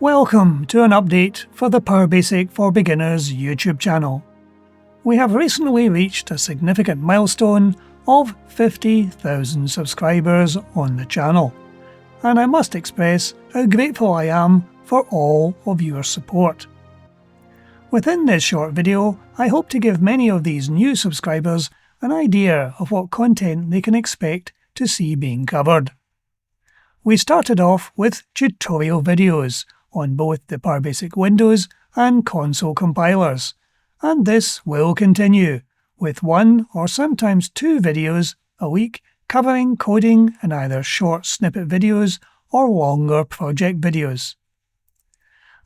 Welcome to an update for the PowerBasic for Beginners YouTube channel. We have recently reached a significant milestone of 50,000 subscribers on the channel, and I must express how grateful I am for all of your support. Within this short video, I hope to give many of these new subscribers an idea of what content they can expect to see being covered. We started off with tutorial videos on both the PowerBasic Windows and console compilers, and this will continue, with one or sometimes two videos a week covering coding in either short snippet videos or longer project videos.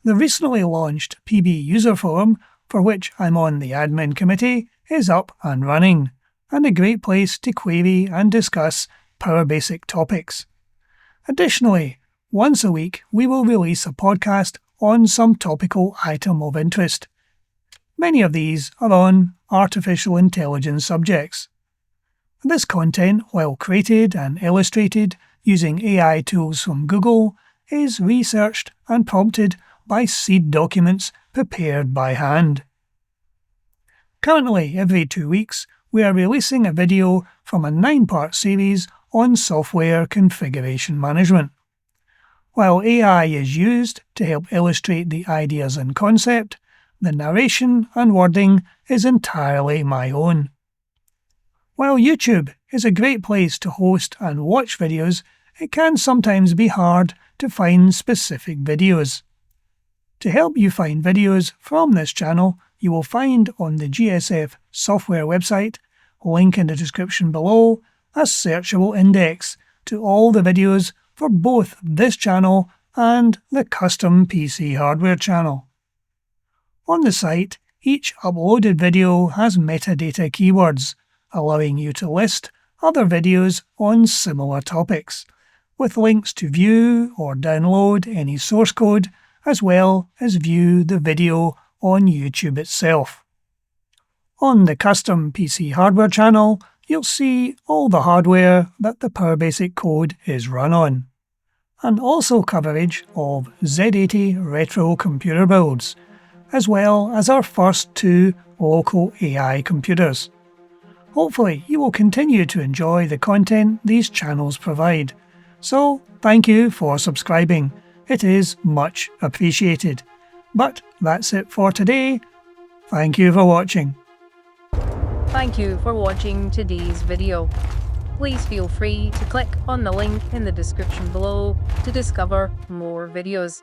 The recently launched PB user forum, for which I'm on the admin committee, is up and running, and a great place to query and discuss PowerBasic topics. Additionally, once a week we will release a podcast on some topical item of interest. Many of these are on artificial intelligence subjects. This content, while created and illustrated using AI tools from Google, is researched and prompted by seed documents prepared by hand. Currently, every 2 weeks, we are releasing a video from a 9-part series on software configuration management. While AI is used to help illustrate the ideas and concept, the narration and wording is entirely my own. While YouTube is a great place to host and watch videos, it can sometimes be hard to find specific videos. To help you find videos from this channel, you will find on the GSF software website, link in the description below, a searchable index to all the videos for both this channel and the custom PC hardware channel. On the site, each uploaded video has metadata keywords, allowing you to list other videos on similar topics, with links to view or download any source code, as well as view the video on YouTube itself. On the custom PC hardware channel, you'll see all the hardware that the PowerBasic code is run on, and also coverage of Z80 retro computer builds, as well as our first 2 local AI computers. Hopefully you will continue to enjoy the content these channels provide, so thank you for subscribing, it is much appreciated. But that's it for today, thank you for watching. Thank you for watching today's video. Please feel free to click on the link in the description below to discover more videos.